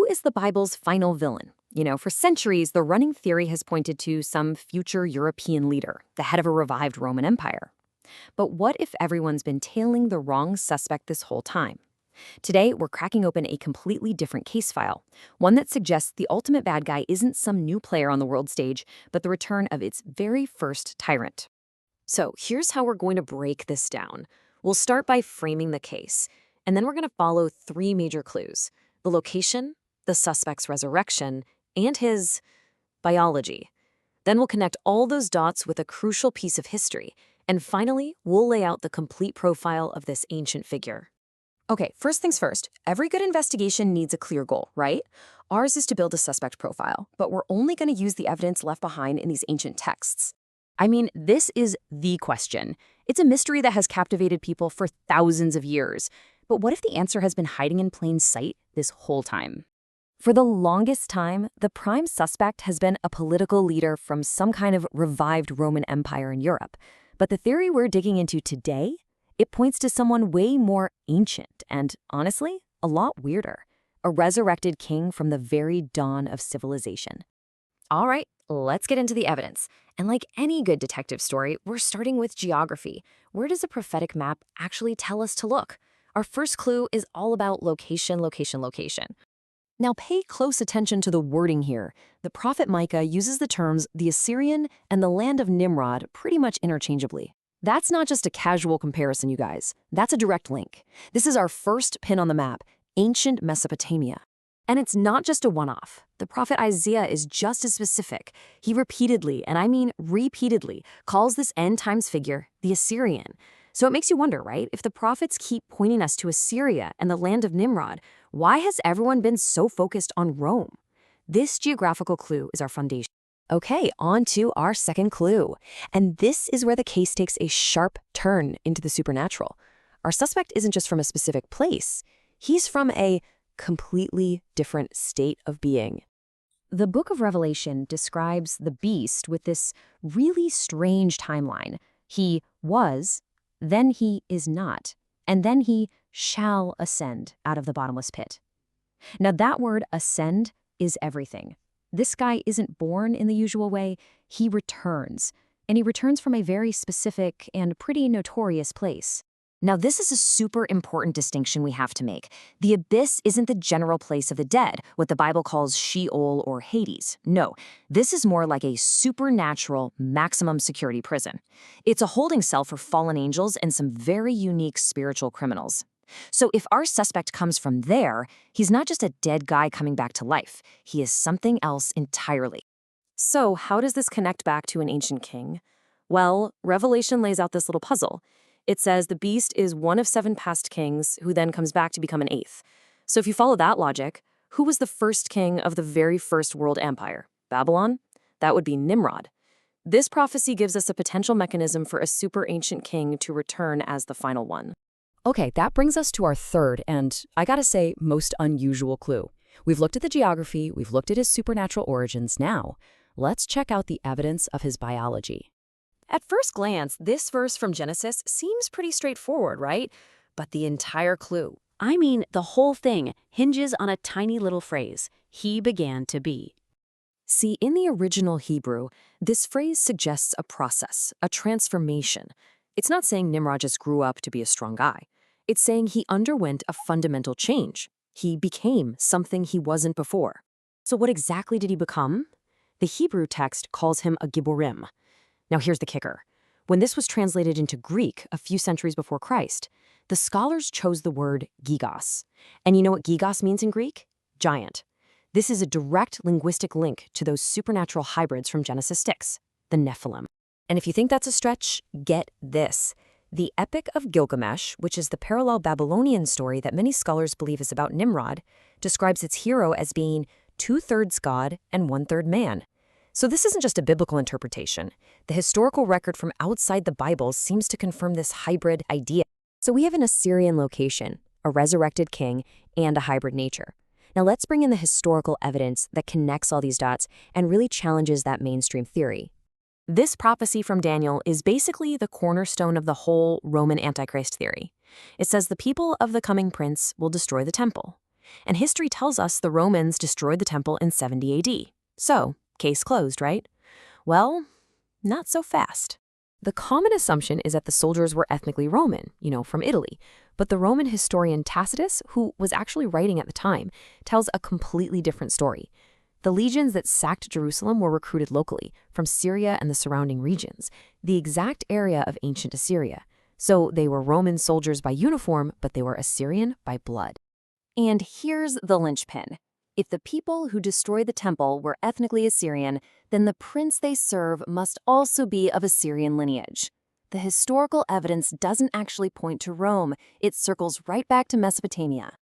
is the Bible's final villain? For centuries, the running theory has pointed to some future European leader, the head of a revived Roman Empire. But what if everyone's been tailing the wrong suspect this whole time? Today, we're cracking open a completely different case file, one that suggests the ultimate bad guy isn't some new player on the world stage, but the return of its very first tyrant. So here's how we're going to break this down. We'll start by framing the case, and then we're going to follow three major clues: the location, the suspect's resurrection, and his biology. Then we'll connect all those dots with a crucial piece of history, and finally, we'll lay out the complete profile of this ancient figure. Okay, first things first, every good investigation needs a clear goal, right? Ours is to build a suspect profile, but we're only going to use the evidence left behind in these ancient texts. I mean, this is the question. It's a mystery that has captivated people for thousands of years. But what if the answer has been hiding in plain sight this whole time? For the longest time, the prime suspect has been a political leader from some kind of revived Roman Empire in Europe. But the theory we're digging into today, it points to someone way more ancient and, honestly, a lot weirder. A resurrected king from the very dawn of civilization. All right, let's get into the evidence. And like any good detective story, we're starting with geography. Where does a prophetic map actually tell us to look? Our first clue is all about location, location, location. Now pay close attention to the wording here. The prophet Micah uses the terms the Assyrian and the land of Nimrod pretty much interchangeably. That's not just a casual comparison, you guys. That's a direct link. This is our first pin on the map, ancient Mesopotamia. And it's not just a one-off. The prophet Isaiah is just as specific. He repeatedly, and I mean repeatedly, calls this end times figure the Assyrian. So it makes you wonder, right? If the prophets keep pointing us to Assyria and the land of Nimrod, why has everyone been so focused on Rome? This geographical clue is our foundation. Okay, on to our second clue. And this is where the case takes a sharp turn into the supernatural. Our suspect isn't just from a specific place. He's from a completely different state of being. The book of Revelation describes the beast with this really strange timeline. He was, then he is not, and then he shall ascend out of the bottomless pit. Now that word ascend is everything. This guy isn't born in the usual way, he returns, and he returns from a very specific and pretty notorious place. Now this is a super important distinction we have to make. The abyss isn't the general place of the dead, what the Bible calls Sheol or Hades. No, this is more like a supernatural maximum security prison. It's a holding cell for fallen angels and some very unique spiritual criminals. So if our suspect comes from there, he's not just a dead guy coming back to life. He is something else entirely. So how does this connect back to an ancient king? Well, Revelation lays out this little puzzle. It says the beast is one of 7 past kings who then comes back to become an 8th. So if you follow that logic, who was the first king of the very first world empire? Babylon? That would be Nimrod. This prophecy gives us a potential mechanism for a super ancient king to return as the final one. Okay, that brings us to our third and, I gotta say, most unusual clue. We've looked at the geography, we've looked at his supernatural origins. Now, let's check out the evidence of his biology. At first glance, this verse from Genesis seems pretty straightforward, right? But the entire clue, I mean the whole thing, hinges on a tiny little phrase, he began to be. See, in the original Hebrew, this phrase suggests a process, a transformation. It's not saying Nimrod just grew up to be a strong guy. It's saying he underwent a fundamental change. He became something he wasn't before. So what exactly did he become? The Hebrew text calls him a Gibborim. Now here's the kicker. When this was translated into Greek a few centuries before Christ, the scholars chose the word gigos. And you know what gigos means in Greek? Giant. This is a direct linguistic link to those supernatural hybrids from Genesis 6, the Nephilim. And if you think that's a stretch, get this. The Epic of Gilgamesh, which is the parallel Babylonian story that many scholars believe is about Nimrod, describes its hero as being 2/3 God and 1/3 man. So this isn't just a biblical interpretation. The historical record from outside the Bible seems to confirm this hybrid idea. So we have an Assyrian location, a resurrected king, and a hybrid nature. Now let's bring in the historical evidence that connects all these dots and really challenges that mainstream theory. This prophecy from Daniel is basically the cornerstone of the whole Roman antichrist theory. It says the people of the coming prince will destroy the temple. And history tells us the Romans destroyed the temple in 70 AD. So, case closed, right? Well, not so fast. The common assumption is that the soldiers were ethnically Roman, from Italy. But the Roman historian Tacitus, who was actually writing at the time, tells a completely different story. The legions that sacked Jerusalem were recruited locally, from Syria and the surrounding regions, the exact area of ancient Assyria. So they were Roman soldiers by uniform, but they were Assyrian by blood. And here's the linchpin. If the people who destroyed the temple were ethnically Assyrian, then the prince they serve must also be of Assyrian lineage. The historical evidence doesn't actually point to Rome. It circles right back to Mesopotamia.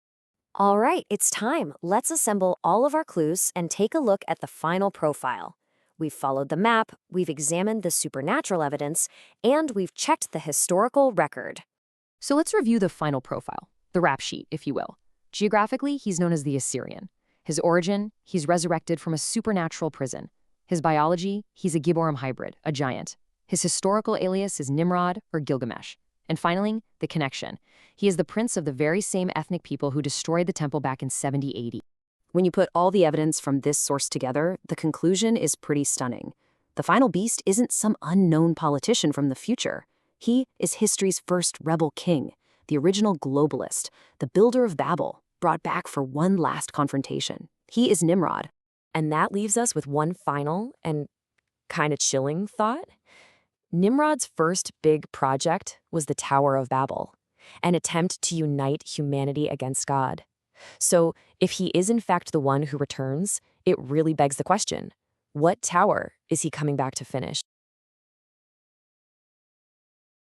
All right, it's time. Let's assemble all of our clues and take a look at the final profile. We've followed the map, we've examined the supernatural evidence, and we've checked the historical record. So let's review the final profile, the rap sheet, if you will. Geographically, he's known as the Assyrian. His origin, he's resurrected from a supernatural prison. His biology, he's a Gibborim hybrid, a giant. His historical alias is Nimrod or Gilgamesh. And finally, the connection. He is the prince of the very same ethnic people who destroyed the temple back in 70 AD. When you put all the evidence from this source together, the conclusion is pretty stunning. The final beast isn't some unknown politician from the future. He is history's first rebel king, the original globalist, the builder of Babel, brought back for one last confrontation. He is Nimrod. And that leaves us with one final and kind of chilling thought. Nimrod's first big project was the Tower of Babel, an attempt to unite humanity against God. So, if he is in fact the one who returns, it really begs the question, what tower is he coming back to finish?